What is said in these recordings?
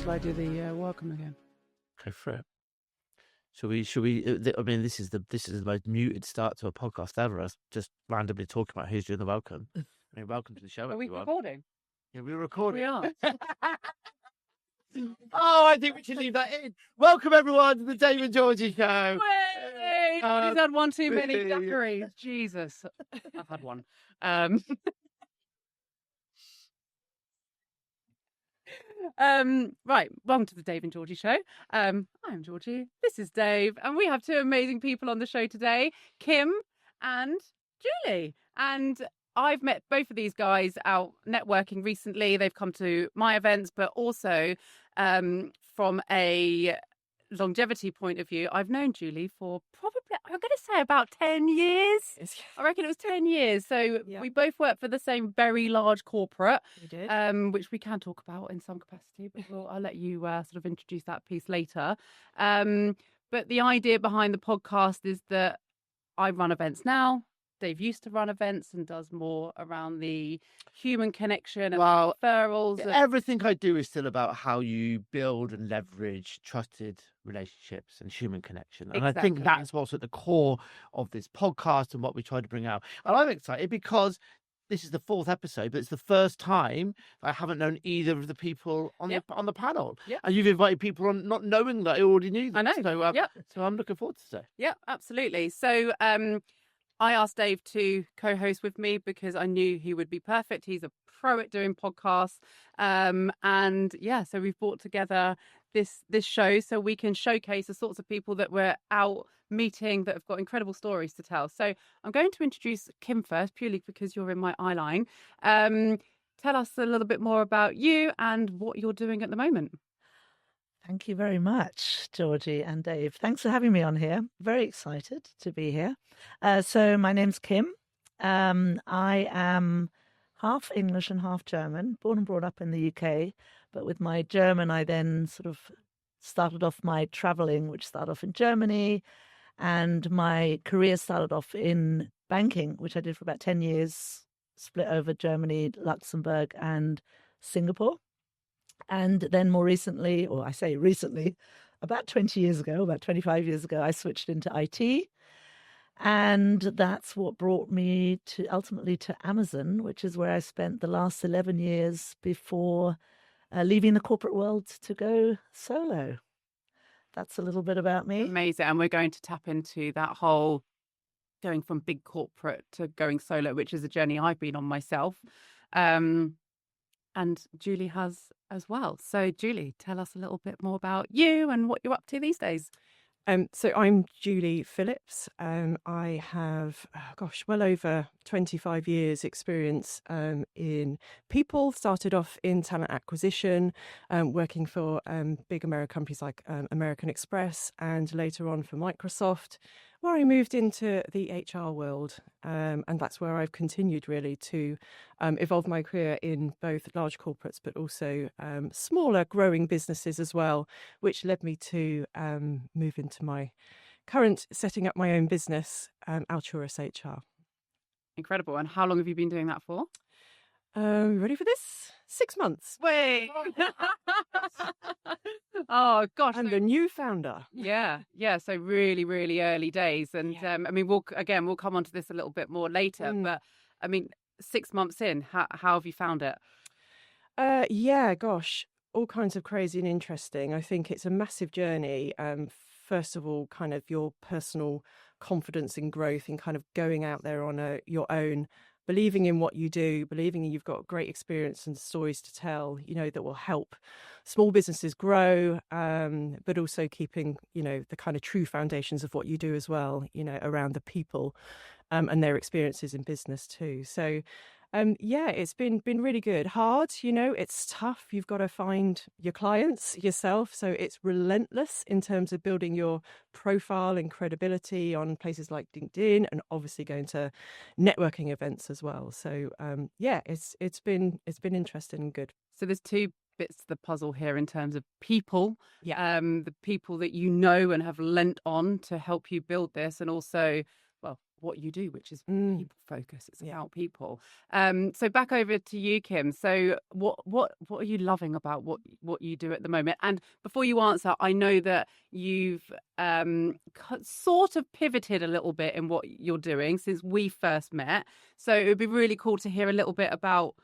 shall I do the welcome again? Go for it. Should we? I mean, this is the most muted start to a podcast ever. Us just randomly talking about who's doing the welcome. I mean, welcome to the show, Are we everyone. recording? Yeah, we're recording. We are. Oh, I think we should leave that in. Welcome, everyone, to the Dave and Georgie show. Wait! He's had one too many daiquiris. Jesus. I've had one. Right, welcome to the Dave and Georgie show. I'm Georgie, this is Dave, and we have two amazing people on the show today, Kim and Julie. And I've met both of these guys out networking recently. They've come to my events, but also from a longevity point of view, I've known Julie for probably, I'm going to say about 10 years. I reckon it was 10 years. So we both work for the same very large corporate, We did. which we can talk about in some capacity, but I'll let you sort of introduce that piece later. But the idea behind the podcast is that I run events now. Dave used to run events and does more around the human connection and referrals. Everything I do is still about how you build and leverage trusted relationships and human connection. And I think that's what's at the core of this podcast and what we try to bring out. And I'm excited because this is the 4th episode, but it's the first time I haven't known either of the people on the panel. Yep. And you've invited people on not knowing that I already knew them. I know. So I'm looking forward to today. Yeah, absolutely. So I asked Dave to co-host with me because I knew he would be perfect. He's a pro at doing podcasts. So we've brought together this show so we can showcase the sorts of people that we're out meeting that have got incredible stories to tell. So I'm going to introduce Kim first, purely because you're in my eye line. Tell us a little bit more about you and what you're doing at the moment. Thank you very much, Georgie and Dave. Thanks for having me on here. Very excited to be here. So my name's Kim. I am half English and half German, born and brought up in the UK. But with my German, I then sort of started off my traveling, which started off in Germany. And my career started off in banking, which I did for about 10 years, split over Germany, Luxembourg, and Singapore. And then more recently, or I say recently, about 20 years ago, about 25 years ago, I switched into IT. And that's what brought me ultimately to Amazon, which is where I spent the last 11 years before leaving the corporate world to go solo. That's a little bit about me. Amazing. And we're going to tap into that whole going from big corporate to going solo, which is a journey I've been on myself. And Julie has as well. So Julie, tell us a little bit more about you and what you're up to these days. So I'm Julie Phillipps. I have, well over 25 years experience in people. Started off in talent acquisition, working for big American companies like American Express, and later on for Microsoft, where I moved into the HR world. And that's where I've continued really to evolve my career in both large corporates, but also smaller growing businesses as well, which led me to move into my current setting up my own business, Alturas HR. Incredible. And how long have you been doing that for? Ready for this? 6 months. Wait. Oh, gosh. I'm the new founder. Yeah. So really, really early days. And I mean, we'll come on to this a little bit more later. But I mean, 6 months in, how have you found it? All kinds of crazy and interesting. I think it's a massive journey. First of all, kind of your personal confidence and growth in kind of going out there on your own, believing in what you do, believing you've got great experience and stories to tell, that will help small businesses grow, but also keeping, the kind of true foundations of what you do as well, around the people and their experiences in business too. So it's been really good. Hard, it's tough. You've got to find your clients yourself. So it's relentless in terms of building your profile and credibility on places like LinkedIn, and obviously going to networking events as well. So it's been interesting and good. So there's two bits to the puzzle here in terms of people. The people that you know and have lent on to help you build this, and also, well, what you do, which is Mm. people focus. It's about people. So back over to you, Kim. So what are you loving about what you do at the moment? And before you answer, I know that you've sort of pivoted a little bit in what you're doing since we first met. So it would be really cool to hear a little bit about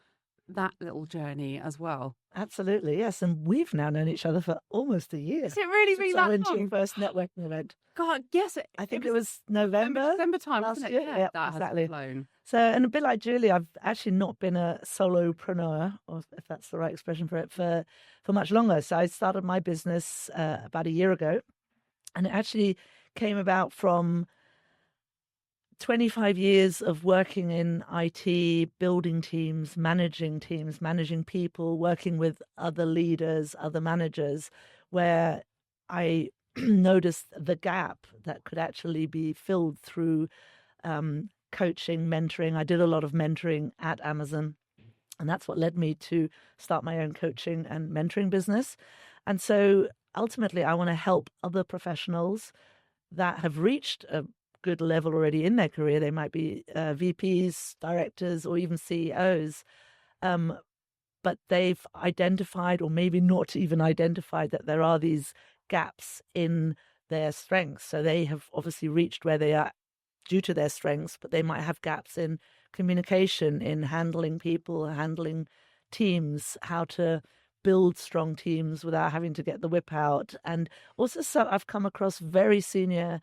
that little journey as well. Absolutely, yes. And we've now known each other for almost a year. Has it really been Since I that went to your long? first networking event. God, yes. I think it was November. December time, last wasn't it? year. Yeah, Yeah, that exactly. has flown. So, and a bit like Julie, I've actually not been a solopreneur, or if that's the right expression for it, for much longer. So I started my business about a year ago, and it actually came about from 25 years of working in IT, building teams, managing people, working with other leaders, other managers, where I noticed the gap that could actually be filled through coaching, mentoring. I did a lot of mentoring at Amazon, and that's what led me to start my own coaching and mentoring business. And so ultimately, I want to help other professionals that have reached a good level already in their career. They might be VPs, directors, or even CEOs, but they've identified, or maybe not even identified, that there are these gaps in their strengths. So they have obviously reached where they are due to their strengths, but they might have gaps in communication, in handling people, handling teams, how to build strong teams without having to get the whip out. And also, so I've come across very senior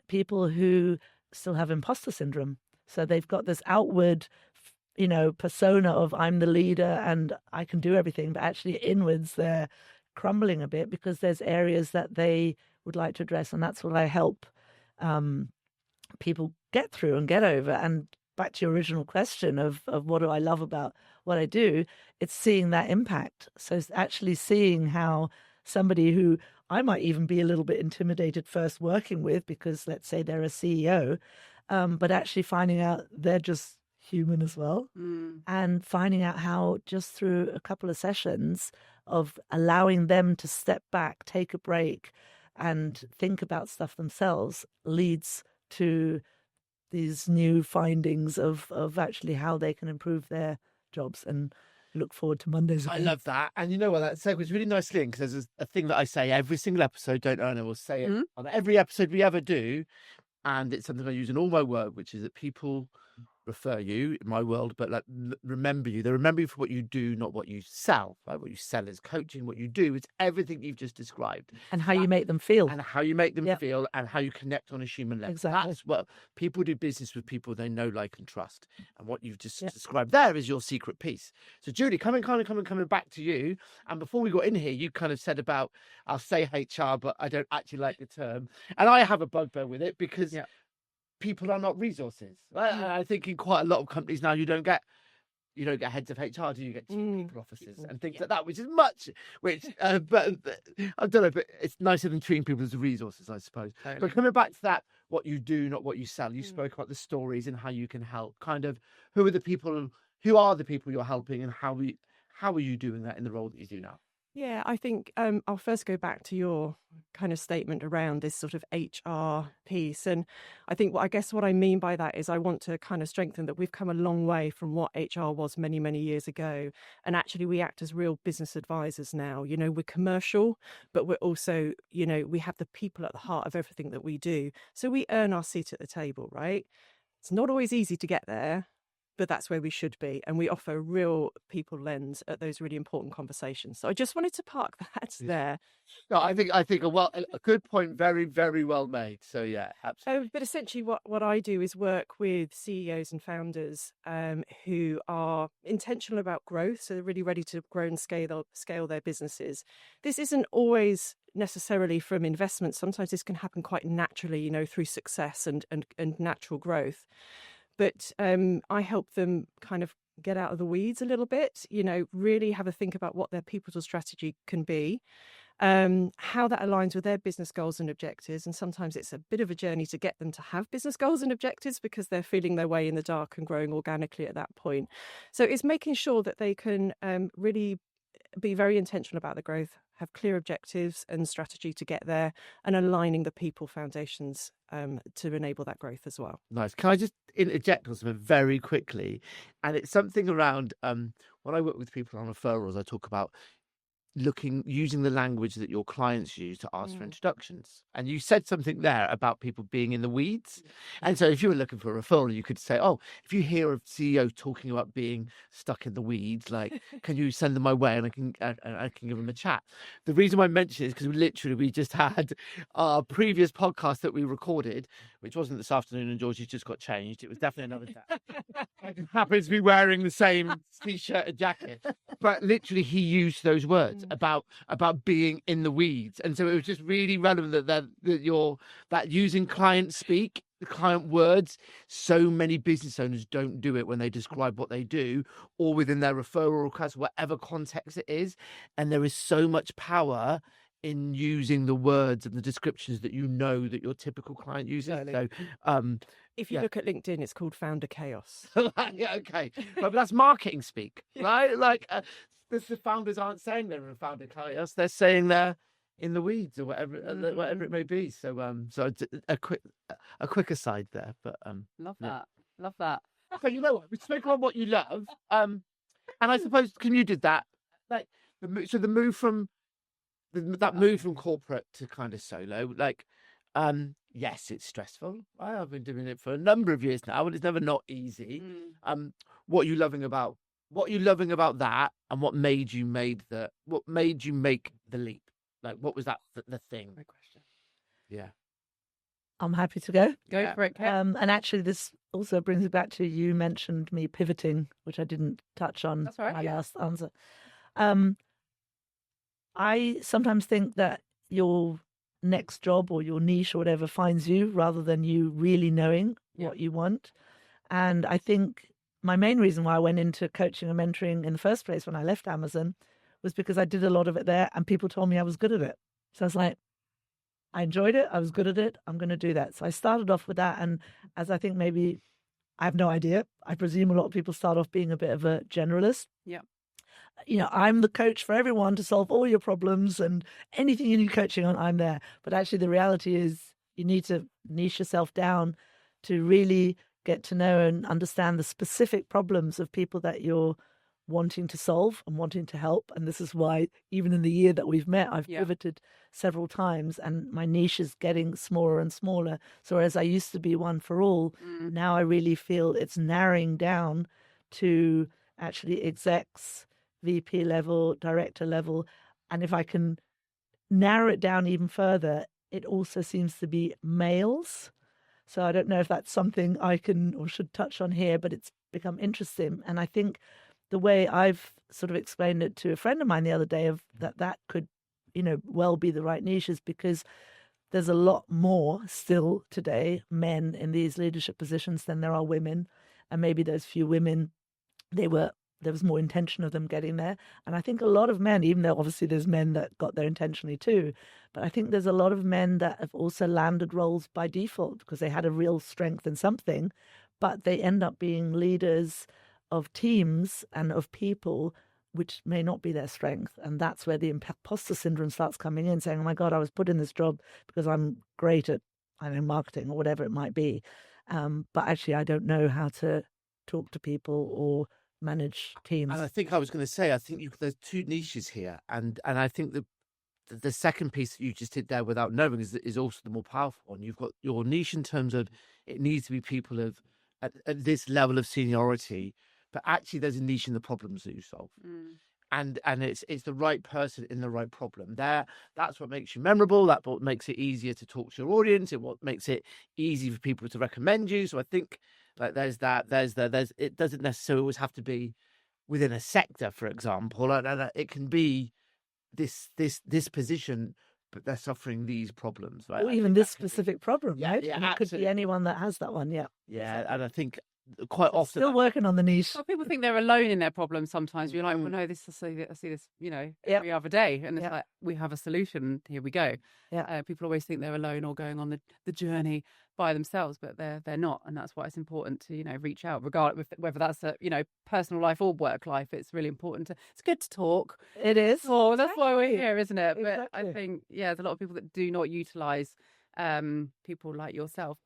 people who still have imposter syndrome. So they've got this outward, persona of I'm the leader and I can do everything, but actually inwards they're crumbling a bit because there's areas that they would like to address, and that's what I help people get through and get over. And back to your original question of what do I love about what I do, it's seeing that impact. So it's actually seeing how somebody who I might even be a little bit intimidated first working with, because let's say they're a CEO, but actually finding out they're just human as well, and finding out how just through a couple of sessions of allowing them to step back, take a break, and think about stuff themselves leads to these new findings of actually how they can improve their jobs. And look forward to Mondays. I love that. And you know what? That segues really nicely in, because there's a thing that I say every single episode, don't I? And I will say it on every episode we ever do. And it's something I use in all my work, which is that people refer you in my world, but like remember you. They remember you for what you do, not what you sell. Right? What you sell is coaching. What you do is everything you've just described, and how you make them feel, and how you make them feel, and how you connect on a human level. Exactly. That's what people do business with, people they know, like, and trust. And what you've just described there is your secret piece. So Julie, coming back to you. And before we got in here, you kind of said about, I'll say HR, but I don't actually like the term, and I have a bugbear with it because. People are not resources. Right? I think in quite a lot of companies now, you don't get heads of HR, do you? Get chief people officers and things like that, which is but I don't know, but it's nicer than treating people as resources, I suppose. Totally. But coming back to that, what you do, not what you sell. You spoke about the stories and how you can help. Kind of, who are the people you're helping, and how are you doing that in the role that you do now? Yeah, I think I'll first go back to your kind of statement around this sort of HR piece. And I think what I mean by that is I want to kind of strengthen that we've come a long way from what HR was many, many years ago. And actually we act as real business advisors now. We're commercial, but we're also, we have the people at the heart of everything that we do. So we earn our seat at the table, right? It's not always easy to get there, but that's where we should be. And we offer a real people lens at those really important conversations. So I just wanted to park that there. No, I think a good point. Very, very well made. So yeah, absolutely. But essentially what I do is work with CEOs and founders who are intentional about growth. So they're really ready to grow and scale their businesses. This isn't always necessarily from investment. Sometimes this can happen quite naturally, through success and natural growth. But I help them kind of get out of the weeds a little bit, really have a think about what their people strategy can be, how that aligns with their business goals and objectives. And sometimes it's a bit of a journey to get them to have business goals and objectives because they're feeling their way in the dark and growing organically at that point. So it's making sure that they can really be very intentional about the growth, have clear objectives and strategy to get there, and aligning the people foundations to enable that growth as well. Nice. Can I just interject on something very quickly? And it's something around when I work with people on referrals, I talk about using the language that your clients use to ask for introductions. And you said something there about people being in the weeds. And so if you were looking for a referral, you could say, oh, if you hear a CEO talking about being stuck in the weeds, like, can you send them my way and I can give them a chat? The reason why I mention it is because we just had our previous podcast that we recorded, which wasn't this afternoon, and Georgie just got changed. It was definitely another day. I happens to be wearing the same t-shirt and jacket, but literally he used those words about being in the weeds, and so it was just really relevant that using client speak, the client words. So many business owners don't do it when they describe what they do, or within their referral request, whatever context it is. And there is so much power in using the words and the descriptions that that your typical client uses. Totally. So, if you look at LinkedIn, it's called Founder Chaos. yeah, okay, but that's marketing speak, right? Like, the founders aren't saying they're in Founder Chaos; they're saying they're in the weeds or whatever it may be. So, a quick aside there, but love that. So you know what? We spoke about what you love, and I suppose you did that, like the move from. That move from corporate to kind of solo, like, yes, it's stressful. I've been doing it for a number of years now, and it's never not easy. What are you loving about that, and what made you make the leap? Like, what was that the thing? Great question. Yeah, I'm happy to go. Go for it, Kim. And actually, this also brings me back to, you mentioned me pivoting, which I didn't touch on. That's right, my last answer. I sometimes think that your next job or your niche or whatever finds you, rather than you really knowing what you want. And I think my main reason why I went into coaching and mentoring in the first place when I left Amazon was because I did a lot of it there and people told me I was good at it. So I was like, I enjoyed it. I was good at it. I'm going to do that. So I started off with that. And as I think maybe, I have no idea, I presume a lot of people start off being a bit of a generalist. Yeah. You know, I'm the coach for everyone to solve all your problems, and anything you need coaching on, I'm there. But actually the reality is you need to niche yourself down to really get to know and understand the specific problems of people that you're wanting to solve and wanting to help. And this is why even in the year that we've met, I've pivoted several times, and my niche is getting smaller and smaller. So whereas I used to be one for all, now I really feel it's narrowing down to actually execs, VP level, director level. And if I can narrow it down even further, it also seems to be males. So I don't know if that's something I can or should touch on here, but it's become interesting. And I think the way I've sort of explained it to a friend of mine the other day, of that could, well be the right niche, is because there's a lot more still today men in these leadership positions than there are women. And maybe those few women, there was more intention of them getting there. And I think a lot of men, even though obviously there's men that got there intentionally too, but I think there's a lot of men that have also landed roles by default because they had a real strength in something, but they end up being leaders of teams and of people which may not be their strength. And that's where the imposter syndrome starts coming in, saying, oh my God, I was put in this job because I'm great at, marketing or whatever it might be. But actually I don't know how to talk to people or manage teams. And I think I was going to say, I think there's two niches here, and I think the second piece that you just did there without knowing is also the more powerful one. You've got your niche in terms of it needs to be people at this level of seniority, but actually there's a niche in the problems that you solve. And it's the right person in the right problem. That's what makes you memorable. That's what makes it easier to talk to your audience. It's what makes it easy for people to recommend you. So I think, like, there's it doesn't necessarily always have to be within a sector, for example. And it can be this position, but they're suffering these problems, right? Or even this specific problem, right? Yeah, and it could be anyone that has that one. Yeah. And I think quite often Still working on the niche. Well, people think they're alone in their problems sometimes. You're like, well, no, I see this, every other day. And it's like, we have a solution. Here we go. Yeah. People always think they're alone or going on the journey by themselves, but they're not. And that's why it's important to, reach out, regardless of whether that's a, personal life or work life. It's really important it's good to talk. It is. Oh, that's why we're here, isn't it? Exactly. But I think, there's a lot of people that do not utilize people like yourself.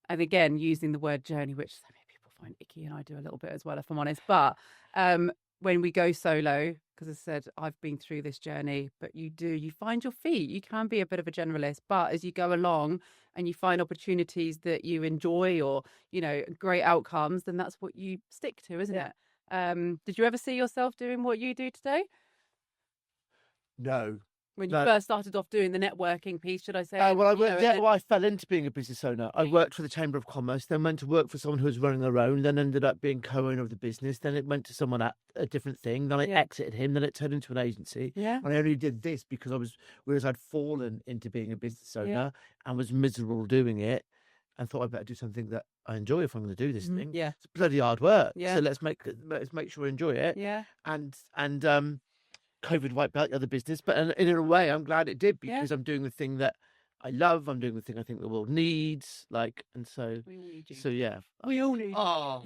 And again, using the word journey, which so many people find icky, and I do a little bit as well, if I'm honest. But when we go solo, because as I said, I've been through this journey, but you find your feet. You can be a bit of a generalist, but as you go along and you find opportunities that you enjoy or, great outcomes, then that's what you stick to, isn't it? Did you ever see yourself doing what you do today? No. When you first started off doing the networking piece, should I say? I fell into being a business owner. I worked for the Chamber of Commerce, then went to work for someone who was running their own, then ended up being co-owner of the business. Then it went to someone at a different thing. Then I exited him. Then it turned into an agency. Yeah. And I only did this because I'd fallen into being a business owner and was miserable doing it, and thought I better do something that I enjoy if I'm going to do this thing. Yeah. It's bloody hard work. Yeah. So let's make sure I enjoy it. Yeah. And COVID wiped out the other business, but in a way, I'm glad it did because I'm doing the thing that I love. I'm doing the thing I think the world needs. And so, we all need you. So yeah, we all need. Oh,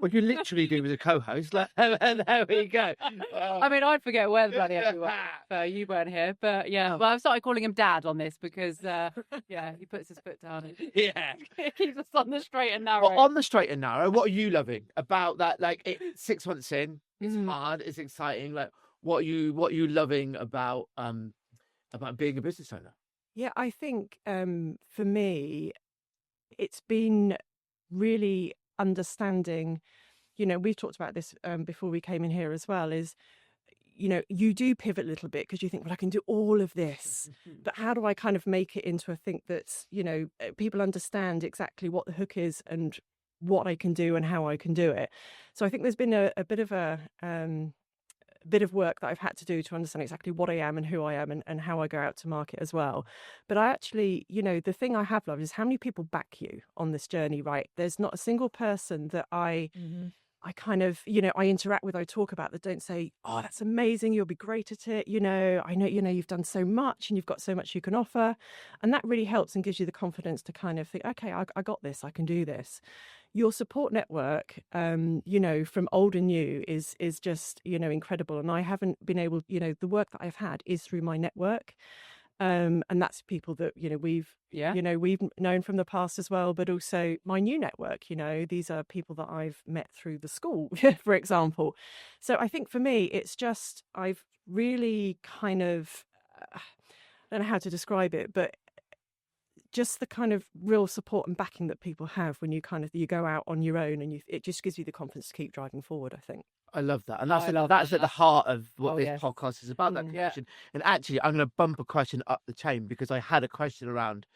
well, you literally do with a co-host. And there we go. I mean, I'd forget where the bloody hell you were. So you weren't here, but well, I've started calling him Dad on this because he puts his foot down. And it keeps us on the straight and narrow. Well, on the straight and narrow, what are you loving about that? 6 months in, it's hard, it's exciting. What are you loving about being a business owner? Yeah, I think for me, it's been really understanding. We've talked about this before we came in here as well. Is you do pivot a little bit because you think, well, I can do all of this, but how do I kind of make it into a thing that's people understand exactly what the hook is and what I can do and how I can do it. So I think there's been a bit of bit of work that I've had to do to understand exactly what I am and who I am and how I go out to market as well. But I actually, the thing I have loved is how many people back you on this journey, right? There's not a single person that I kind of, I interact with, I talk about that don't say, oh, that's amazing, you'll be great at it. I know, you've done so much and you've got so much you can offer. And that really helps and gives you the confidence to kind of think, okay, I got this, I can do this. Your support network, from old and new is just, incredible. And I haven't been able, the work that I've had is through my network. And that's people that, we've known from the past as well, but also my new network, these are people that I've met through the school, for example. So I think for me, it's just, I've really kind of, I don't know how to describe it, but just the kind of real support and backing that people have when you go out on your own and it just gives you the confidence to keep driving forward, I think. I love that. And that's at the heart of what this podcast is about, that connection. And actually, I'm going to bump a question up the chain because I had a question around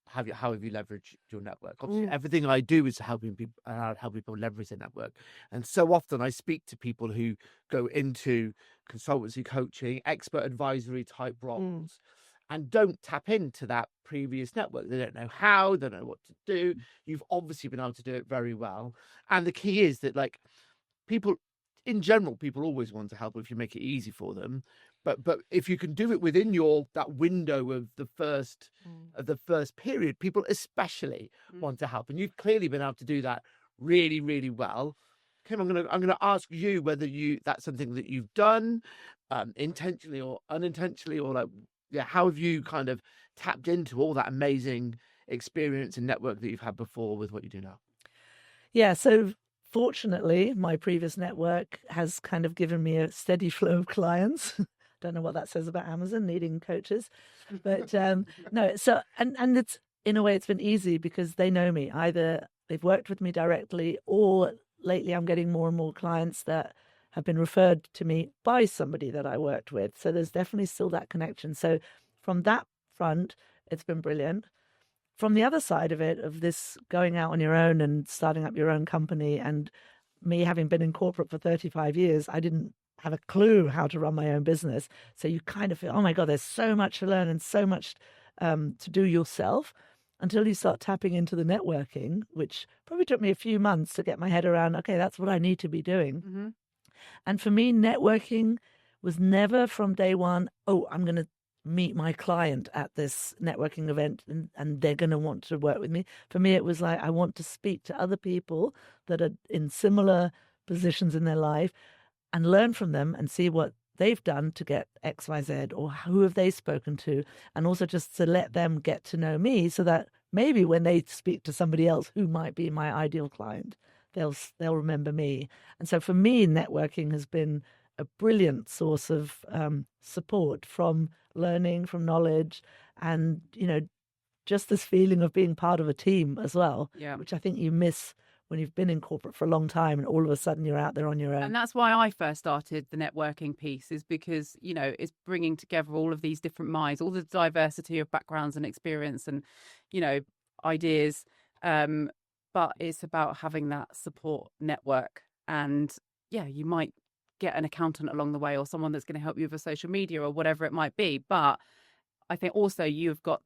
how have you leveraged your network? Obviously, everything I do is helping people leverage their network. And so often I speak to people who go into consultancy, coaching, expert advisory type roles and don't tap into that previous network. They don't know how, they don't know what to do. You've obviously been able to do it very well. And the key is that people, in general, people always want to help if you make it easy for them. But if you can do it within that window of the first period, people especially want to help. And you've clearly been able to do that really, really well. Kim, I'm gonna ask you whether that's something that you've done intentionally or unintentionally, or how have you kind of tapped into all that amazing experience and network that you've had before with what you do now? Yeah, so fortunately, my previous network has kind of given me a steady flow of clients. Don't know what that says about Amazon needing coaches, but no. So and it's, in a way, it's been easy because they know me. Either they've worked with me directly, or lately I'm getting more and more clients that have been referred to me by somebody that I worked with. So there's definitely still that connection. So from that front, it's been brilliant. From the other side of it, of this going out on your own and starting up your own company, and me having been in corporate for 35 years, I didn't have a clue how to run my own business. So you kind of feel, oh my God, there's so much to learn and so much to do yourself. until you start tapping into the networking, which probably took me a few months to get my head around, okay, that's what I need to be doing. Mm-hmm. And for me, networking was never from day one, oh, I'm going to meet my client at this networking event and they're going to want to work with me. For me, it was like, I want to speak to other people that are in similar positions in their life and learn from them and see what they've done to get X, Y, Z, or who have they spoken to, and also just to let them get to know me so that maybe when they speak to somebody else who might be my ideal client, they'll remember me. And so for me, networking has been a brilliant source of support, from learning, from knowledge, and, you know, just this feeling of being part of a team as well, which I think you miss when you've been in corporate for a long time and all of a sudden you're out there on your own. And that's why I first started the networking piece, is because, you know, it's bringing together all of these different minds, all the diversity of backgrounds and experience and, you know, ideas. But it's about having that support network. And yeah, you might get an accountant along the way or someone that's going to help you with a social media or whatever it might be. But I think also you've got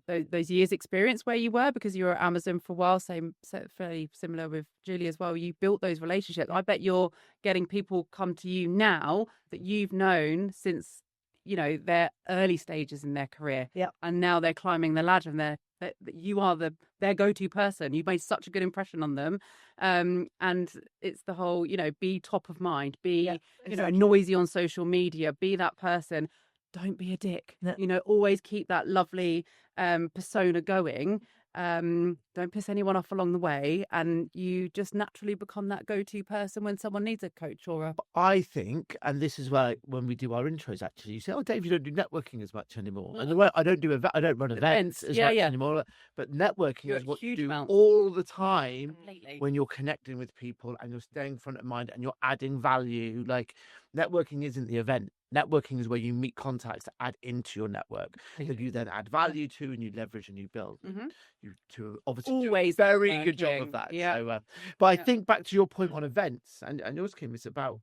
those years experience where you were, because you were at Amazon for a while, fairly similar with Julie as well. You built those relationships. I bet you're getting people come to you now that you've known since, you know, their early stages in their career. Yeah. And now they're climbing the ladder and you are their go-to person. You've made such a good impression on them. And it's the whole, you know, be top of mind, be, you know, noisy on social media, be that person. Don't be a dick. No. You know, always keep that lovely persona going. Don't piss anyone off along the way, and you just naturally become that go-to person when someone needs a coach or a... I think, and this is where when we do our intros, actually, you say, "Oh, Dave, you don't do networking as much anymore." And I don't run events as much anymore. But networking is what you do all the time. Completely. When you're connecting with people and you're staying front of mind and you're adding value. Like, networking isn't the event. Networking is where you meet contacts to add into your network that you then add value to and you leverage and you build. Mm-hmm. You two obviously Always do a very good job of that. Yeah. So, but I think back to your point on events and yours, Kim, it's about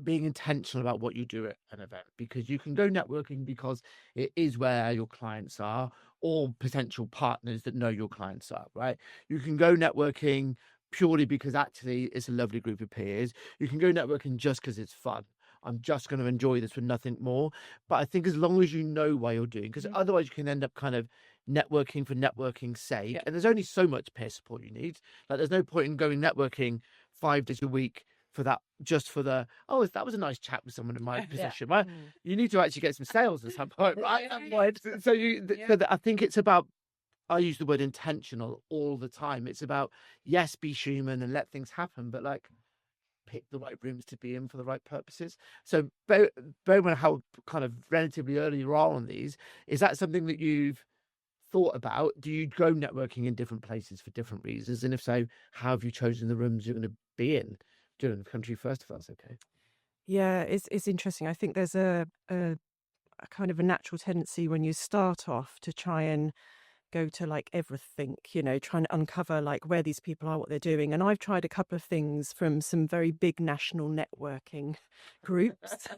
being intentional about what you do at an event, because you can go networking because it is where your clients are or potential partners that know your clients are, right? You can go networking purely because actually it's a lovely group of peers. You can go networking just because it's fun. I'm just going to enjoy this with nothing more. But I think as long as you know why you're doing, because otherwise you can end up kind of networking for networking's sake. Yeah. And there's only so much peer support you need. Like, there's no point in going networking 5 days a week for that, just for that was a nice chat with someone in my position. Right? You need to actually get some sales at some point, right? So I think it's about, I use the word intentional all the time. It's about, yes, be human and let things happen, but like, pick the right rooms to be in for the right purposes. So bear in mind how kind of relatively early you are on these. Is that something that you've thought about? Do you go networking in different places for different reasons? And if so, how have you chosen the rooms you're going to be in during the country first, if that's okay? Yeah, it's interesting. I think there's a kind of a natural tendency when you start off to try and go to like everything, you know, trying to uncover like where these people are, what they're doing. And I've tried a couple of things from some very big national networking groups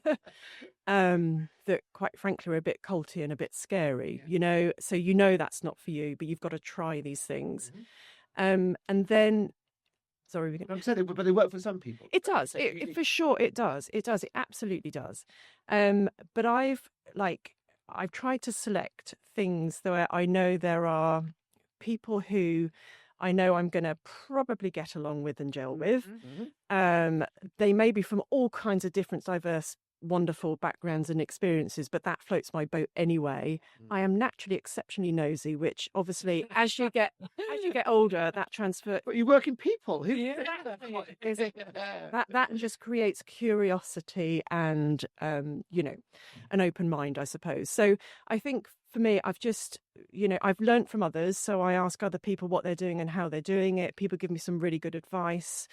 that quite frankly are a bit culty and a bit scary, you know, so you know that's not for you, but you've got to try these things. And then sorry, I'm saying, but they work for some people. It does. For sure it does. It absolutely does. But I've tried to select things where I know there are people who I know I'm going to probably get along with and gel with. They may be from all kinds of different, diverse, wonderful backgrounds and experiences, but that floats my boat anyway. I am naturally exceptionally nosy, which obviously as you get older, that transfer. But you work in people. That just creates curiosity and you know, an open mind, I suppose. So I think for me, I've just, you know, I've learned from others. So I ask other people what they're doing and how they're doing it. People give me some really good advice.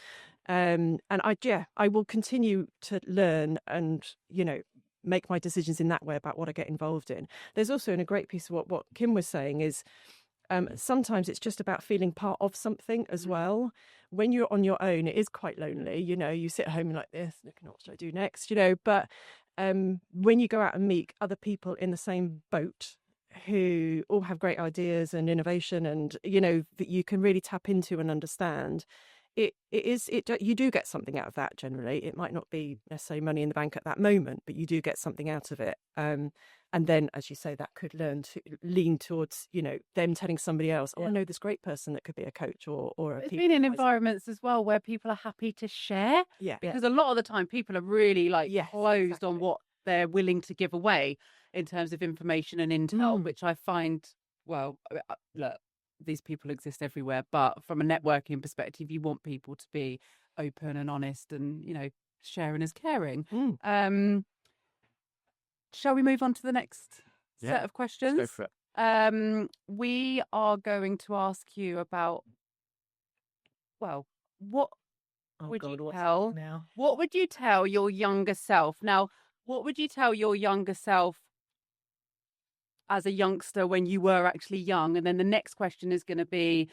And I will continue to learn and, you know, make my decisions in that way about what I get involved in. There's also in a great piece of what Kim was saying is sometimes it's just about feeling part of something as well. When you're on your own, it is quite lonely. You know, you sit at home like this, looking, what should I do next? You know, but when you go out and meet other people in the same boat who all have great ideas and innovation, and that you can really tap into and understand. You do get something out of that generally. It might not be necessarily money in the bank at that moment, but you do get something out of it. And then, as you say, that could lean towards, them telling somebody else, oh, I know this great person that could be a coach or a It's people been in advisor. environments as well where people are happy to share. Yeah. Because a lot of the time people are really Yes, closed on exactly. what they're willing to give away in terms of information and intel, which I find, well, look, these people exist everywhere, but from a networking perspective, you want people to be open and honest and, sharing is caring. Shall we move on to the next set of questions? Let's go for it. We are going to ask you about, well, what would you tell now? What would you tell your younger self? Now, what would you tell your younger self as a youngster when you were actually young? And then the next question is going to be,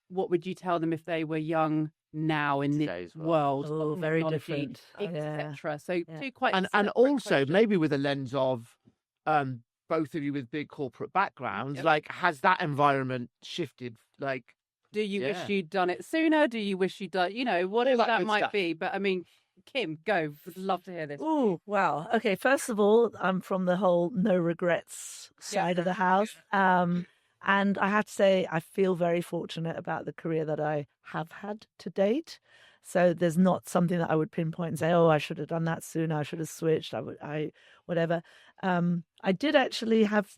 what would you tell them if they were young now in Today's this world. world? Oh, of very technology, different. etc. So two quite and separate also questions. maybe with a lens of both of you with big corporate backgrounds, Yep. like has that environment shifted? Like, do you wish Yeah. you'd done it sooner? Do you wish you'd done, whatever that that good might stuff. be? But I mean, Kim, go. Would love to hear this. Oh, wow. Okay, first of all, I'm from the whole no regrets side of the house. And I have to say, I feel very fortunate about the career that I have had to date. So there's not something that I would pinpoint and say, oh, I should have done that sooner. I should have switched. Whatever. I did actually have,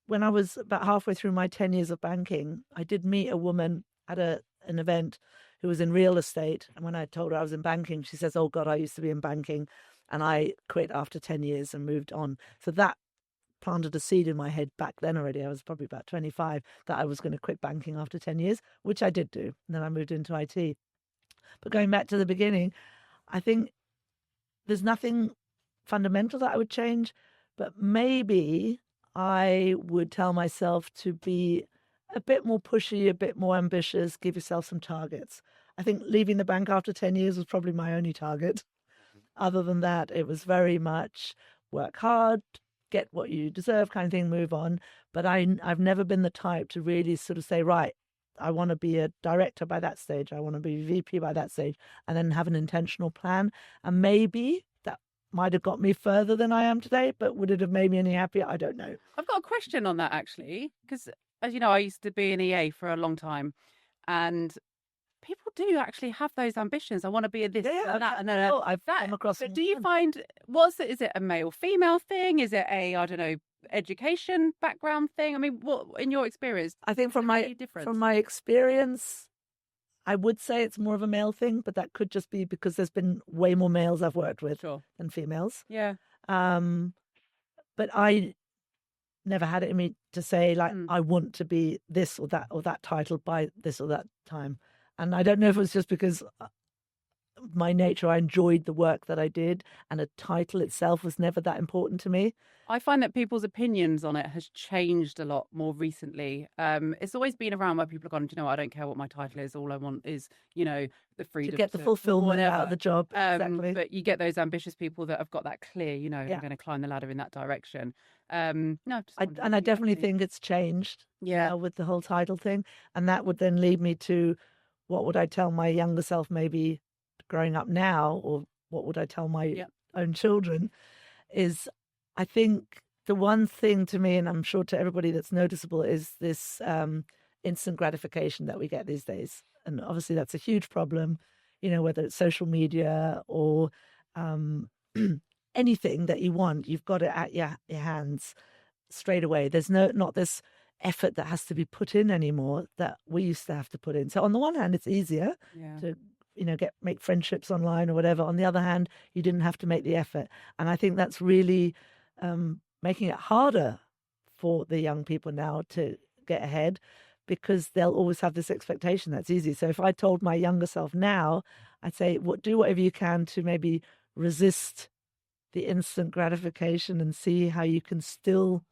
when I was about halfway through my 10 years of banking, I did meet a woman at an event who was in real estate. And when I told her I was in banking, she says, oh, God, I used to be in banking. And I quit after 10 years and moved on. So that planted a seed in my head back then already. I was probably about 25, that I was going to quit banking after 10 years, which I did do. And then I moved into IT. But going back to the beginning, I think there's nothing fundamental that I would change, but maybe I would tell myself to be a bit more pushy, a bit more ambitious, give yourself some targets. I think leaving the bank after 10 years was probably my only target. Other than that, it was very much work hard, get what you deserve kind of thing, move on. But I've never been the type to really sort of say, right, I want to be a director by that stage. I want to be VP by that stage, and then have an intentional plan. And maybe that might have got me further than I am today, but would it have made me any happier? I don't know. I've got a question on that actually, because as you know, I used to be an EA for a long time, and people do actually have those ambitions. I want to be a this and that, and then I've come across. But do you find is it a male female thing? Is it a, I don't know, education background thing? I mean, what in your experience? I think from my experience, I would say it's more of a male thing, but that could just be because there's been way more males I've worked with than females. Yeah. But I never had it in me to say like I want to be this or that title by this or that time. And I don't know if it was just because my nature, I enjoyed the work that I did, and a title itself was never that important to me. I find that people's opinions on it has changed a lot more recently. It's always been around where people have gone, I don't care what my title is. All I want is, the freedom to get the fulfillment out of the job. Exactly. But you get those ambitious people that have got that clear, I'm going to climb the ladder in that direction. I definitely think it's changed. With the whole title thing, and that would then lead me to, what would I tell my younger self maybe growing up now, or what would I tell my own children, is I think the one thing to me, and I'm sure to everybody that's noticeable, is this instant gratification that we get these days. And obviously that's a huge problem, whether it's social media or anything that you want, you've got it at your hands straight away. There's not this effort that has to be put in anymore that we used to have to put in. So on the one hand, it's easier to make friendships online or whatever. On the other hand, you didn't have to make the effort, and I think that's really making it harder for the young people now to get ahead, because they'll always have this expectation that's easy. So if I told my younger self now, I'd say, do whatever you can to maybe resist the instant gratification and see how you can still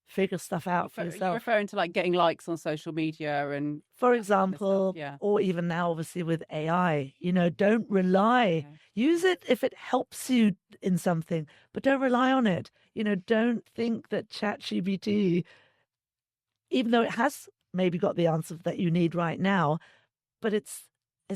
figure stuff out for yourself. You're referring to like getting likes on social media and, for example, or even now obviously with AI, don't rely, use it if it helps you in something, but don't rely on it. Don't think that ChatGPT even though it has maybe got the answer that you need right now, but it's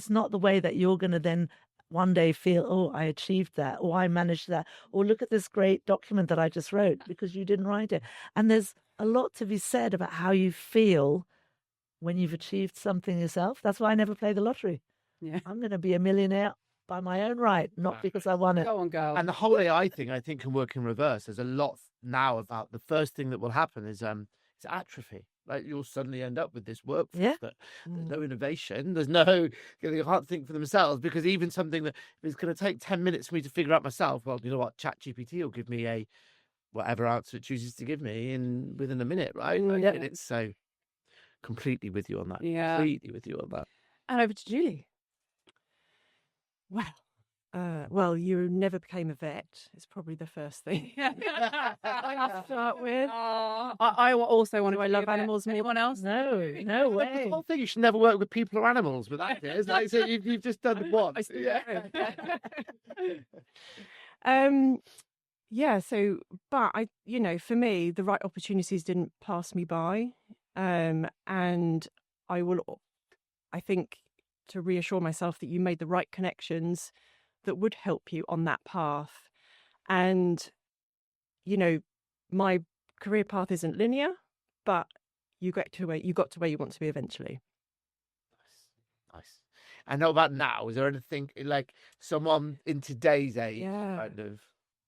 not the way that you're going to then one day feel, oh, I achieved that, or I managed that, or look at this great document that I just wrote, because you didn't write it. And there's a lot to be said about how you feel when you've achieved something yourself. That's why I never play the lottery. Yeah. I'm going to be a millionaire by my own right, not because I won it. Go on, girl. And the whole AI thing, I think, can work in reverse. There's a lot now about the first thing that will happen is atrophy. Like, you'll suddenly end up with this workforce that there's no innovation. There's no, they can't think for themselves, because even something that is going to take 10 minutes for me to figure out myself, well, you know what, ChatGPT will give me a whatever answer it chooses to give me within a minute, right? And it's so completely with you on that. Yeah. Completely with you on that. And over to Julie. Well, you never became a vet. It's probably the first thing I have to start with. I also want to. Do I love animals? Anyone else? No The way. whole thing, you should never work with people or animals, but that is like, so you've just done it once. So, but for me, the right opportunities didn't pass me by. And I think, to reassure myself that you made the right connections that would help you on that path. And, my career path isn't linear, but you got to where you want to be eventually. Nice. And how about now? Is there anything like someone in today's age kind of?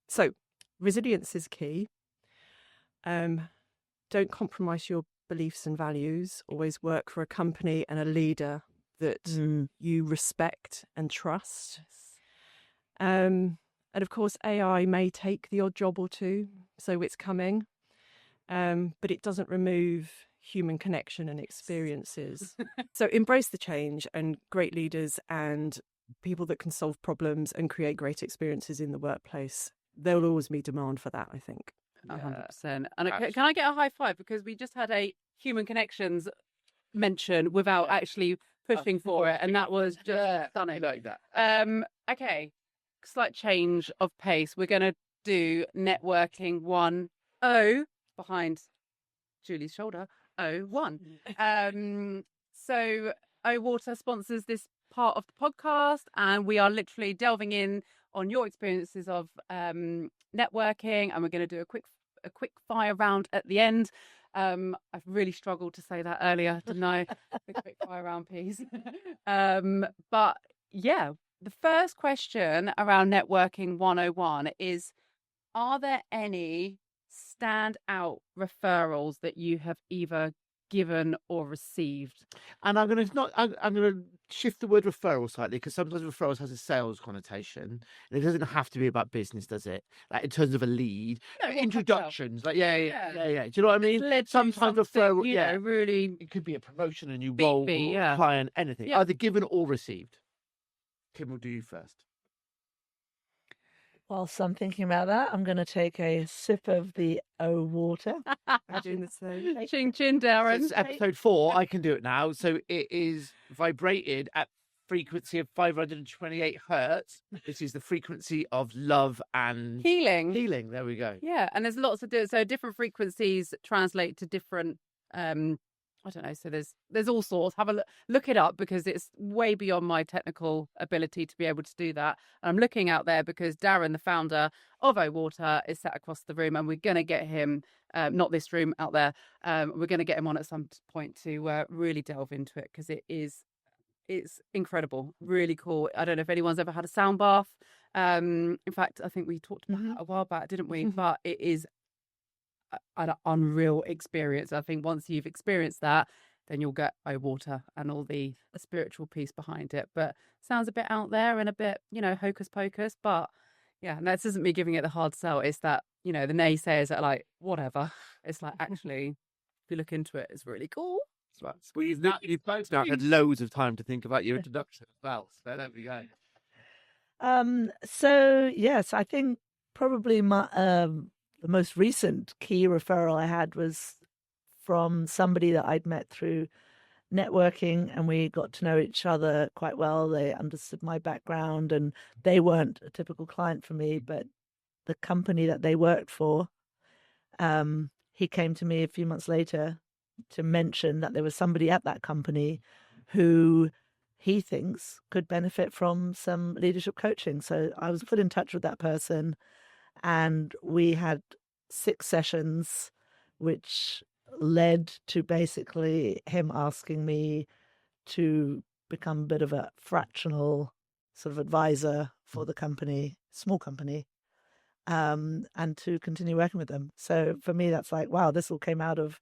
So resilience is key. Don't compromise your beliefs and values. Always work for a company and a leader that you respect and trust. And of course, AI may take the odd job or two, so it's coming. But it doesn't remove human connection and experiences. So embrace the change, and great leaders and people that can solve problems and create great experiences in the workplace. There will always be demand for that, I think. 100%. And can I get a high five? Because we just had a human connections mention without actually pushing for it, and that was just stunning. Like that. Okay, slight change of pace. We're going to do networking 1.0 behind Julie's shoulder. 01. So Water sponsors this part of the podcast, and we are literally delving in on your experiences of networking, and we're going to do a quick fire round at the end. I've really struggled to say that earlier, didn't I? The quick fire round piece. But yeah, the first question around networking 101 is, are there any standout referrals that you have either given or received? And I'm going to shift the word referral slightly, because sometimes referrals has a sales connotation, and it doesn't have to be about business, does it? Like in terms of a lead, introductions, like yeah. Do you know what I mean? Sometimes referral, really, it could be a promotion, a new role, client, anything, either given or received. Kim, we'll do you first. Whilst I'm thinking about that, I'm going to take a sip of the water. I'm doing the same. Ching chin, Darren. So it's episode 4. I can do it now. So it is vibrated at frequency of 528 hertz. This is the frequency of love and healing. There we go. Yeah, and there's lots of so different frequencies translate to different. I don't know. So there's all sorts. Have a look it up, because it's way beyond my technical ability to be able to do that. And I'm looking out there because Darren, the founder of Water, is sat across the room, and we're going to get him, not this room, out there. We're going to get him on at some point to really delve into it, because it's incredible, really cool. I don't know if anyone's ever had a sound bath. In fact, I think we talked about it a while back, didn't we? But it is an unreal experience. I think once you've experienced that, then you'll get Water and all the spiritual piece behind it. But sounds a bit out there and a bit, hocus pocus. But yeah, and this isn't me giving it the hard sell. It's that, the naysayers are like, whatever. It's like, actually, if you look into it, it's really cool. That's right. Well, you've both now had loads of time to think about your introduction as well. So there we go. So yes, I think probably the most recent key referral I had was from somebody that I'd met through networking, and we got to know each other quite well. They understood my background, and they weren't a typical client for me, but the company that they worked for, he came to me a few months later to mention that there was somebody at that company who he thinks could benefit from some leadership coaching. So I was put in touch with that person, and we had 6 sessions, which led to basically him asking me to become a bit of a fractional sort of advisor for the company, small company, and to continue working with them. So for me, that's like, wow, this all came out of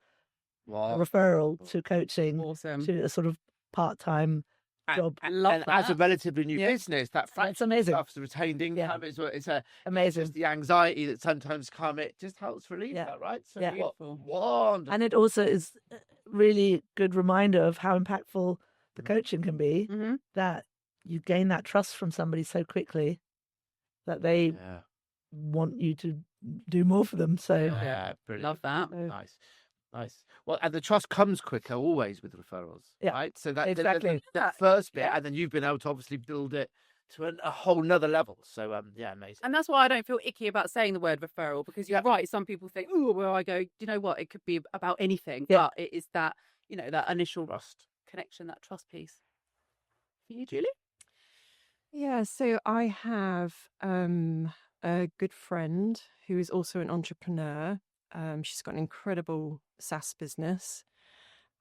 a referral to coaching, Awesome. to a sort of part-time job. Love that. As a relatively new business, that That's amazing. stuff's the retained income. It's Amazing. just the anxiety that sometimes come. It just helps relieve Yeah. that, right? So Yeah. wonderful. And it also is a really good reminder of how impactful the coaching can be, Mm-hmm. that you gain that trust from somebody so quickly that they want you to do more for them. So brilliant. Love that. Nice. Well, and the trust comes quicker always with referrals, right? So that exactly. that first bit, and then you've been able to obviously build it to a whole nother level. So amazing. And that's why I don't feel icky about saying the word referral, because you're right. Some people think, oh, well, I go, you know what? It could be about anything, but it is that, that initial Trust connection, that trust piece. For you, Julie? Yeah, so I have a good friend who is also an entrepreneur. She's got an incredible SaaS business,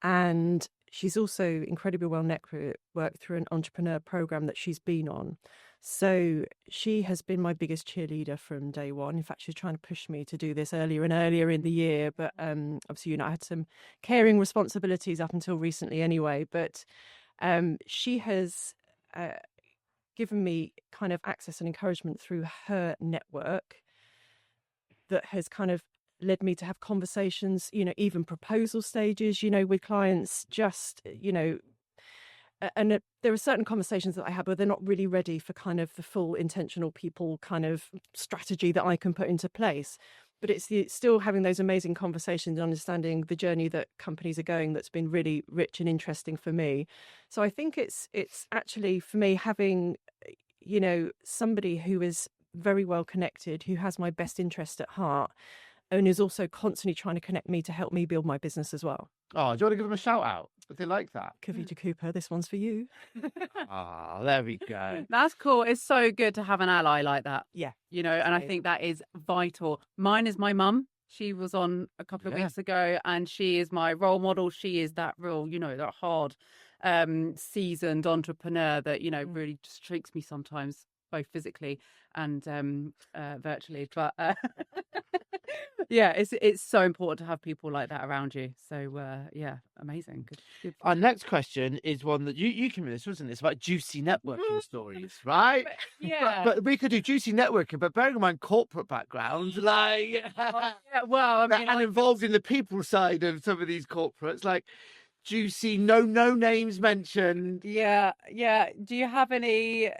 and she's also incredibly well networked through an entrepreneur program that she's been on. So she has been my biggest cheerleader from day one. In fact, she was trying to push me to do this earlier and earlier in the year, but obviously, I had some caring responsibilities up until recently anyway. But she has given me kind of access and encouragement through her network that has kind of led me to have conversations, even proposal stages, with clients, just, and there are certain conversations that I have, but they're not really ready for kind of the full intentional people kind of strategy that I can put into place. But it's still having those amazing conversations and understanding the journey that companies are going that's been really rich and interesting for me. So I think it's actually, for me, having, somebody who is very well connected, who has my best interest at heart, and is also constantly trying to connect me to help me build my business as well. Oh, do you want to give them a shout out? Would they like that? Kavita Cooper, this one's for you. There we go. That's cool. It's so good to have an ally like that. Yeah. And I think that is vital. Mine is my mum. She was on a couple of weeks ago, and she is my role model. She is that real, that hard, seasoned entrepreneur that, really just shakes me sometimes, both physically and virtually. But it's so important to have people like that around you. So amazing. Good. Our next question is one that you came with this, wasn't it? It's about juicy networking stories, right? But we could do juicy networking, but bearing in mind corporate backgrounds, like and involved in the people side of some of these corporates, like juicy, no names mentioned. Yeah. Do you have any?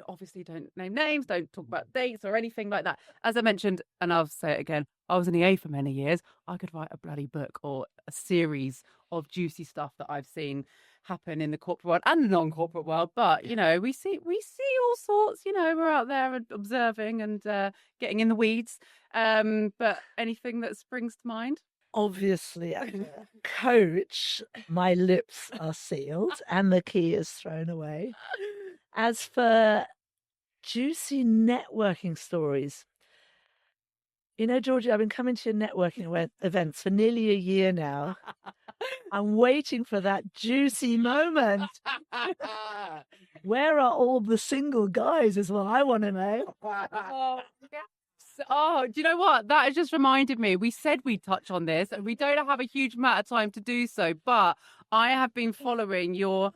Obviously don't name names, don't talk about dates or anything like that. As I mentioned, and I'll say it again, I was an EA for many years. I could write a bloody book or a series of juicy stuff that I've seen happen in the corporate world and non-corporate world. But, we see all sorts, we're out there and observing and getting in the weeds. But anything that springs to mind? Obviously, as a coach, my lips are sealed and the key is thrown away. As for juicy networking stories, Georgie, I've been coming to your networking events for nearly a year now. I'm waiting for that juicy moment. Where are all the single guys is what I want to know. Oh, do you know what? That has just reminded me. We said we'd touch on this, and we don't have a huge amount of time to do so, but I have been following your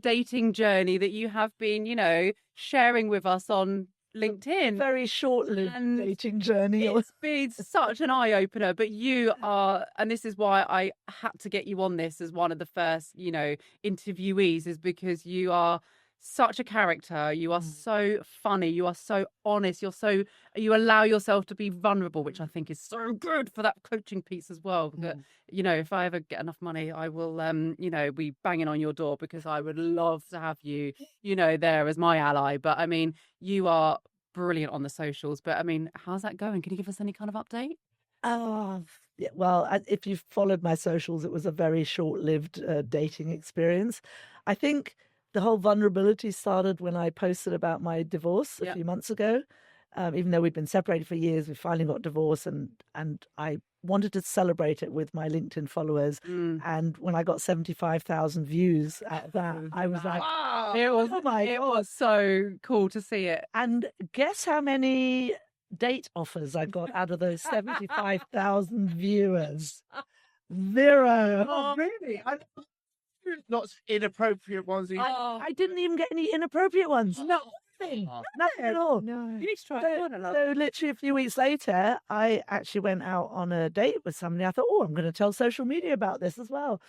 dating journey that you have been, sharing with us on LinkedIn. Very short-lived dating journey. It's been such an eye-opener, but you are, and this is why I had to get you on this as one of the first, interviewees, is because you are such a character. You are so funny. You are so honest. You allow yourself to be vulnerable, which I think is so good for that coaching piece as well. That, if I ever get enough money, I will, be banging on your door, because I would love to have you, there as my ally. But you are brilliant on the socials. But how's that going? Can you give us any kind of update? Yeah, well, if you've followed my socials, it was a very short-lived dating experience. I think the whole vulnerability started when I posted about my divorce a few months ago. Even though we'd been separated for years, we finally got divorced, and I wanted to celebrate it with my LinkedIn followers. And when I got 75,000 views at that, I was like, wow. It was so cool to see it. And guess how many date offers I got out of those 75,000 viewers? 0. Oh, really? Lots of inappropriate ones. I didn't even get any inappropriate ones. Nothing. Nothing at all. No. You need to try it. So literally a few weeks later, I actually went out on a date with somebody. I thought, oh, I'm going to tell social media about this as well.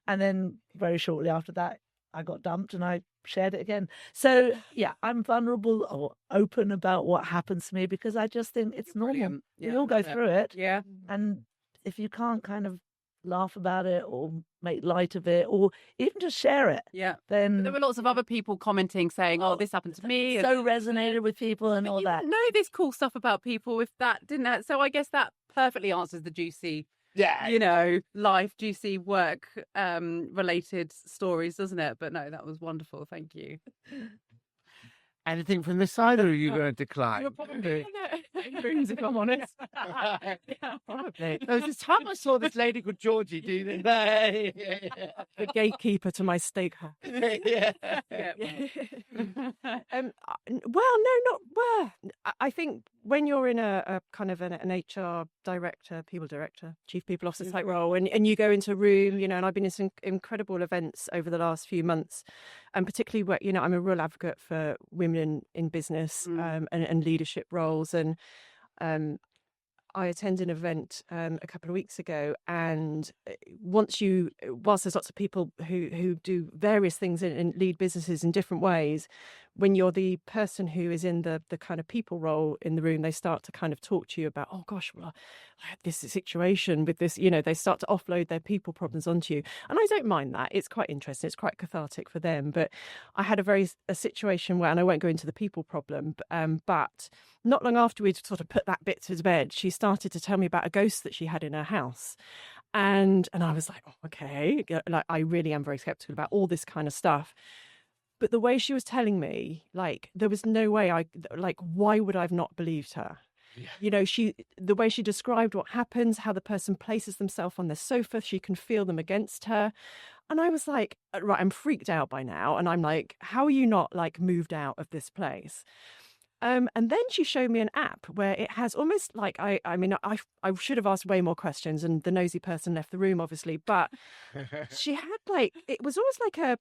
And then very shortly after that, I got dumped and I shared it again. So yeah, I'm vulnerable or open about what happens to me because I just think it's normal. We all go through it. Yeah. And if you can't kind of laugh about it or make light of it or even just share it, then But there were lots of other people commenting saying, oh, this happened to me. So resonated with people and all that. Know this cool stuff about people if that didn't have, so I guess that perfectly answers the juicy life, juicy work related stories, doesn't it? But no, that was wonderful. Thank you. Anything from this side, or are you going to decline? You're probably if I'm honest. Probably. There was this time I saw this lady called Georgie do this. The gatekeeper to my steakhouse. I think when you're in a kind of an HR director, people director, chief people officer type role, and you go into a room, and I've been in some incredible events over the last few months, and particularly where, I'm a real advocate for women in business and leadership roles. And I attended an event a couple of weeks ago, and whilst there's lots of people who do various things and lead businesses in different ways, when you're the person who is in the kind of people role in the room, they start to kind of talk to you about, oh gosh, well, I had this situation with this, they start to offload their people problems onto you. And I don't mind that. It's quite interesting. It's quite cathartic for them. But I had a situation where, and I won't go into the people problem, but not long after we'd sort of put that bit to bed, she started to tell me about a ghost that she had in her house. And I was like, oh, okay. Like, I really am very skeptical about all this kind of stuff. But the way she was telling me, like, there was no way why would I have not believed her? Yeah. The way she described what happens, how the person places themselves on their sofa, she can feel them against her. And I was like, right, I'm freaked out by now. And I'm like, how are you not like moved out of this place? And then she showed me an app where it has almost like, I should have asked way more questions, and the nosy person left the room, obviously, but she had it was almost like a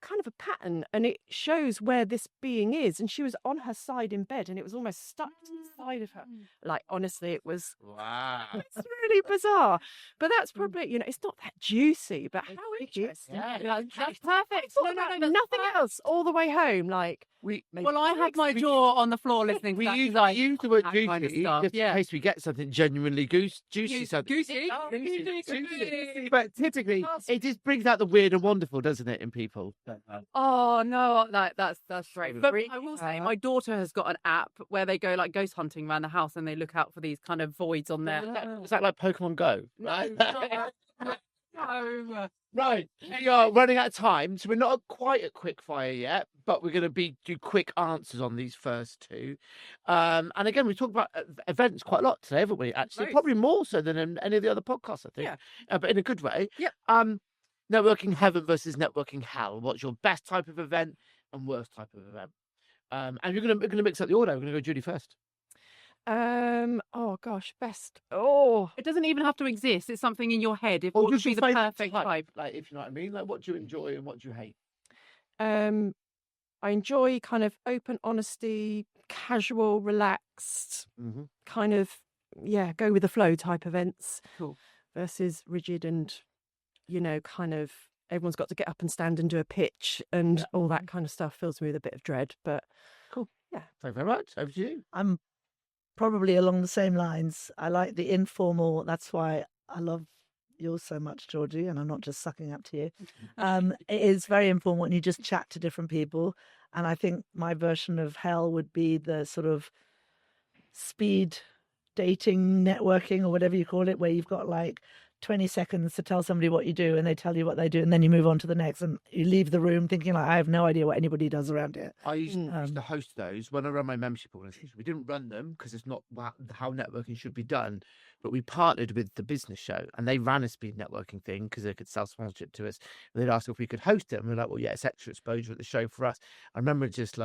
kind of a pattern, and it shows where this being is, and she was on her side in bed, and it was almost stuck to the side of her. Like, honestly, it was it's really bizarre. But that's probably, it's not that juicy, but how interesting. That's perfect. No, nothing else all the way home. Like, I had my jaw on the floor listening to that. We use the word juicy kind of just in case we get something genuinely juicy. Goosey. But typically, it just brings out the weird and wonderful, doesn't it, in people? Oh no, that's great. But I will say, my daughter has got an app where they go like ghost hunting around the house, and they look out for these kind of voids on there. Is that like Pokemon Go? Right. No. Right, we are running out of time, so we're not quite at quick fire yet, but we're going to do quick answers on these first two. And again, we talked about events quite a lot today, haven't we? Actually, probably more so than in any of the other podcasts, I think. Yeah. But in a good way. Yep. Networking heaven versus networking hell. What's your best type of event and worst type of event? And we're going to mix up the order. We're going to go Julie first. Oh gosh, best. Oh, it doesn't even have to exist. It's something in your head. If or what would just be the perfect type, like if you know what I mean, like what do you enjoy and what do you hate? I enjoy kind of open honesty, casual, relaxed, kind of go with the flow type events. Cool. Versus rigid and kind of everyone's got to get up and stand and do a pitch and all that kind of stuff fills me with a bit of dread. But cool. Yeah. Thank you very much. Over to you. I'm probably along the same lines. I like the informal. That's why I love yours so much, Georgie, and I'm not just sucking up to you. It is very informal, and you just chat to different people. And I think my version of hell would be the sort of speed dating networking or whatever you call it, where you've got like 20 seconds to tell somebody what you do and they tell you what they do and then you move on to the next and you leave the room thinking like, I have no idea what anybody does around here. I used to host those when I ran my membership organization. We didn't run them because it's not how networking should be done, but we partnered with the business show and they ran a speed networking thing because they could sell sponsorship to us. And they'd ask if we could host it. And we're like, well, yeah, it's extra exposure at the show for us. I remember just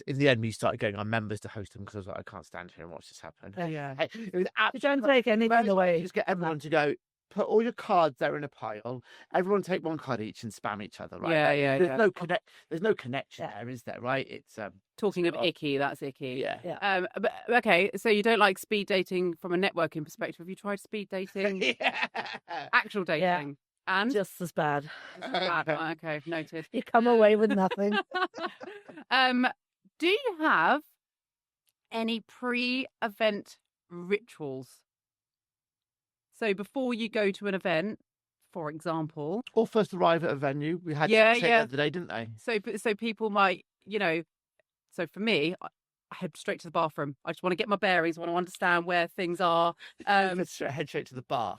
in the end, we started going on members to host them because I was like, I can't stand here and watch this happen. Yeah. It was You don't take anything away. Just get everyone to go, put all your cards there in a pile. Everyone take one card each and spam each other, right? Yeah. There's no connection there, is there? Right? It's Talking of icky, that's icky. Yeah. But, okay, so you don't like speed dating from a networking perspective. Have you tried speed dating? Actual dating? Yeah. And? Just as bad. Okay, noted. You come away with nothing. Do you have any pre-event rituals? So before you go to an event, for example, or first arrive at a venue. We had the other day, didn't they? So people might, so for me, I head straight to the bathroom. I just want to get my bearings. I want to understand where things are. Head straight to the bar.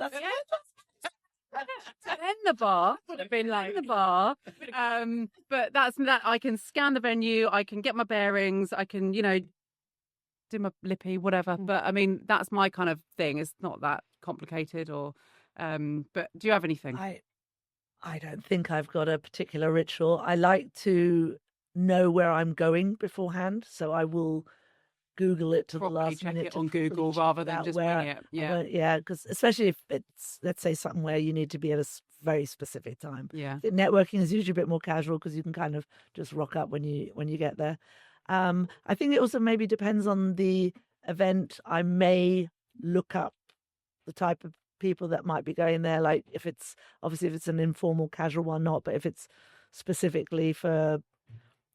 In the bar, would have been like in the bar. But that's that. I can scan the venue. I can get my bearings. I can, do my lippy, whatever. But I mean, that's my kind of thing. It's not that complicated. Or, but do you have anything? I don't think I've got a particular ritual. I like to know where I'm going beforehand, so I will Google it to Probably the last check minute it on Google rather than just wing it. Yeah, because especially if it's, let's say, something where you need to be at a very specific time. Yeah, networking is usually a bit more casual because you can kind of just rock up when you get there. I think it also maybe depends on the event. I may look up the type of people that might be going there. Like if it's an informal, casual one, not. But if it's specifically for,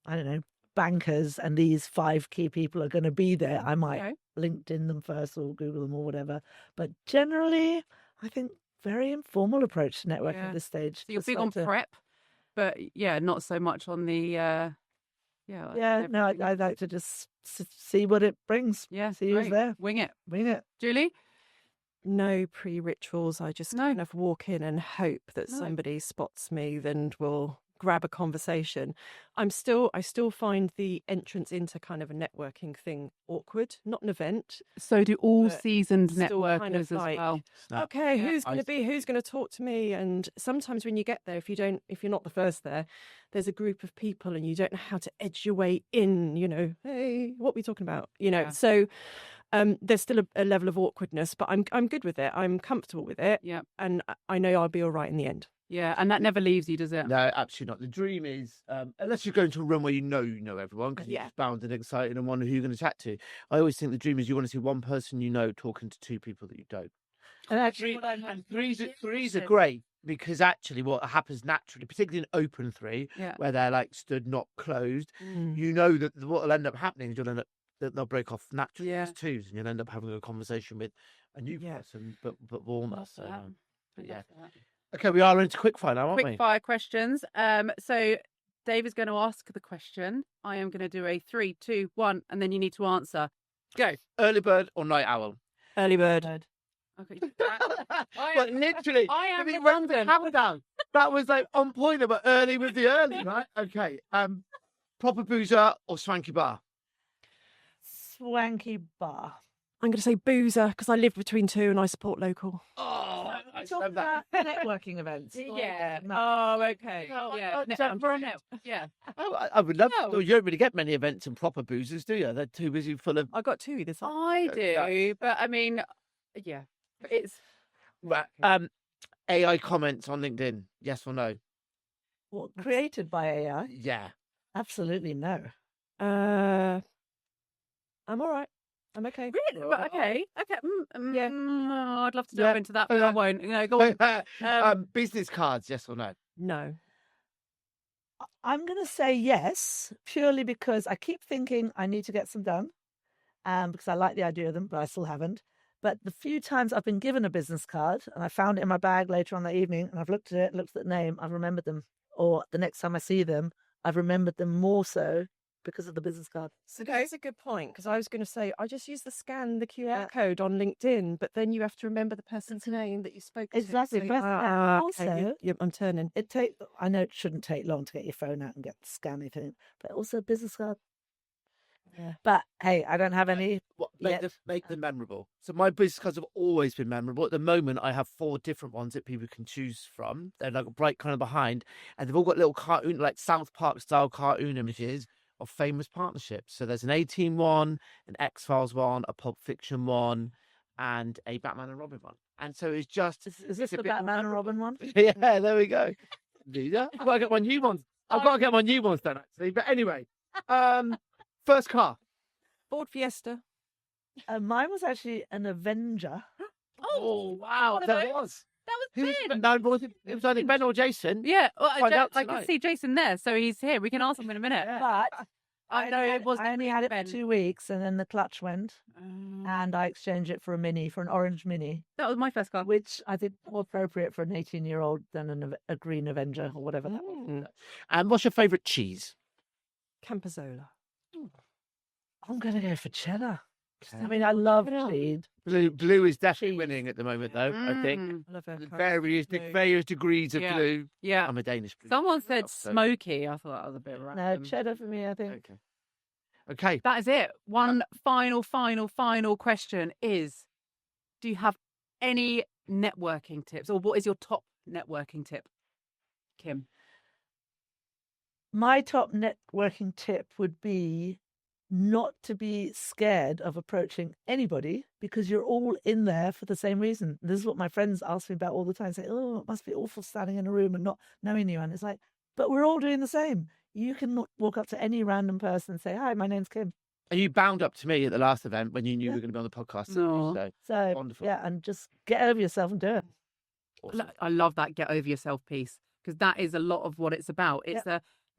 I don't know, bankers and these 5 key people are going to be there, I might LinkedIn them first or Google them or whatever. But generally, I think very informal approach to networking at this stage. So you're big on prep, but not so much on the. I like to just see what it brings. Yeah, see who's there. Wing it. Julie? No pre-rituals. I just kind of walk in and hope that somebody spots me, then will grab a conversation. I still find the entrance into kind of a networking thing awkward, not an event. So do all seasoned networkers kind of as well. Okay, who's going to talk to me? And sometimes when you get there, if you're not the first there, there's a group of people and you don't know how to edge your way in, hey, what are we talking about? So there's still a level of awkwardness, but I'm good with it. I'm comfortable with it. Yeah. And I know I'll be all right in the end. Yeah, and that never leaves you, does it? No, absolutely not. The dream is, unless you're going to a room where you know everyone, because you're just bound and excited and wonder who you're going to chat to. I always think the dream is you want to see one person talking to 2 people that you don't. And actually, threes are great because actually what happens naturally, particularly in open 3, where they're like stood, not closed, that what will end up happening is they'll break off naturally as 2s and you'll end up having a conversation with a new person, but warmer. So, Okay, we are into quickfire now, aren't we? Quickfire questions. So Dave is going to ask the question. I am going to do a 3, 2, 1, and then you need to answer. Go. Early bird or night owl? Early bird. Okay. Literally. I am in London. Countdown. That was like on point, but early with the early, right? Okay. Proper boozer or swanky bar? Swanky bar. I'm going to say boozer because I live between 2 and I support local. Oh, I talking love that. about networking events. Yeah. No. Oh, okay. No, yeah. Yeah. I would love to. You don't really get many events and proper boozers, do you? They're too busy full of. I got 2 either side. I do, but I mean, it's right. AI comments on LinkedIn, yes or no? What, created by AI? Yeah. Absolutely no. I'm all right. I'm okay. Really? But okay. Yeah. I'd love to delve into that, but I won't. Go on. Business cards, yes or no? No. I'm going to say yes, purely because I keep thinking I need to get some done, because I like the idea of them, but I still haven't. But the few times I've been given a business card and I found it in my bag later on that evening and I've looked at the name, I've remembered them. Or the next time I see them, I've remembered them more so because of the business card. So that's a good point, because I was going to say, I just use the QR code on LinkedIn, but then you have to remember the person's name that you spoke to. Exactly. So, But also, I'm turning. I know it shouldn't take long to get your phone out and get the scan anything, but also a business card. Yeah. But hey, I don't have any. Make them memorable. So my business cards have always been memorable. At the moment, I have 4 different ones that people can choose from. They're like a bright kind of behind, and they've all got little cartoon, like South Park style cartoon images of famous partnerships. So there's an A-Team one, an X-Files one, a Pulp Fiction one, and a Batman and Robin one. And so it's just Is this the Batman and Robin one? Yeah, there we go. I've got to get my new ones. I've got to get my new ones done actually. But anyway, first car. Ford Fiesta. Mine was actually an Avenger. Oh wow, that was. That was Who Ben. was it was either Ben or Jason. Yeah, well, Find out I can tonight. see Jason there, so he's here. We can ask him in a minute. But I know it was. I only had it for Ben. 2 weeks, and then the clutch went, and I exchanged it for an orange Mini, That was my first car. which I think more appropriate for an 18-year-old than a green Avenger or whatever that was. And what's your favourite cheese? Camperzola. I'm going to go for cheddar. I mean, I love cheese. Blue is definitely Cheese. winning at the moment, though. I think Mm. I love her. various degrees of Yeah. blue. Yeah. I'm a Danish blue. Someone said So- smoky. I thought that was a bit No, random. cheddar for me, I think. Okay. That is it. One final question is, do you have any networking tips, or what is your top networking tip, Kim? My top networking tip would be not to be scared of approaching anybody, because you're all in there for the same reason. This is what my friends ask me about all the time. Say, oh, it must be awful standing in a room and not knowing anyone. It's like, but we're all doing the same. You can walk up to any random person and say, hi, my name's Kim. And you bound up to me at the last event when you knew we were going to be on the podcast. No. So So, wonderful. yeah, and just get over yourself and do it. awesome. I love that get over yourself piece, because that is a lot of what it's about. It's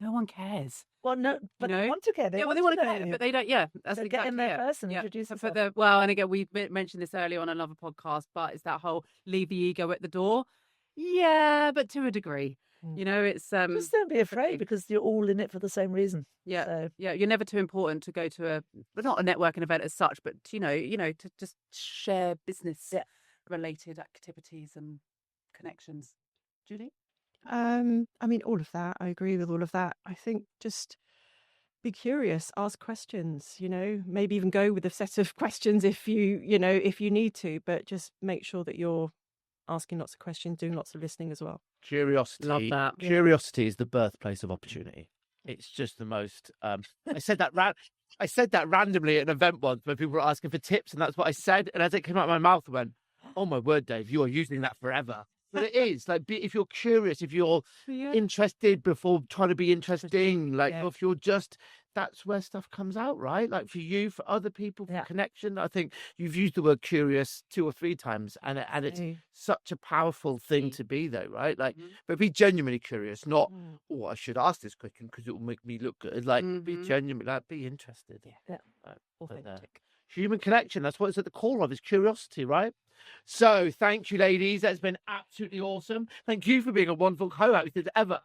no one cares. Well, no, but they know? want to care. They want want to to know care, you. but they don't. Yeah, that's So exactly get in there it. first and Yeah. introduce So yourself. and again, we mentioned this earlier on another podcast, but it's that whole leave the ego at the door. Yeah, but to a degree, you know, it's Just don't be afraid, tricky. because you're all in it for the same reason. yeah, So, yeah. You're never too important to go to but not a networking event as such, but you know, to just share business related activities and connections. Julie? I mean, all of that. I agree with all of that. I think just be curious, ask questions, maybe even go with a set of questions if if you need to, but just make sure that you're asking lots of questions, doing lots of listening as well. Curiosity. Love that. Curiosity is the birthplace of opportunity. It's just the most. I said that randomly at an event once where people were asking for tips, and that's what I said. And as it came out of my mouth, I went, "Oh my word, Dave, you are using that forever." But it is like, if you're curious, if you're interested before trying to be interesting, like if you're just, that's where stuff comes out, right? Like for you, for other people, for connection. I think you've used the word curious 2 or 3 times, and it's such a powerful thing to be, though, right? Like, but be genuinely curious, not oh, I should ask this question because it will make me look good. Like, be genuine, like, be interested. Yeah. Authentic. Human connection, that's what it's at the core of, is curiosity, right? So thank you, ladies. That's been absolutely awesome. Thank you for being a wonderful co-host as ever.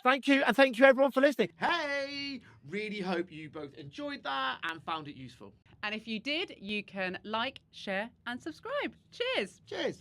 Thank you, and thank you everyone for listening. Hey, really hope you both enjoyed that and found it useful. And if you did, you can like, share, and subscribe. Cheers. Cheers.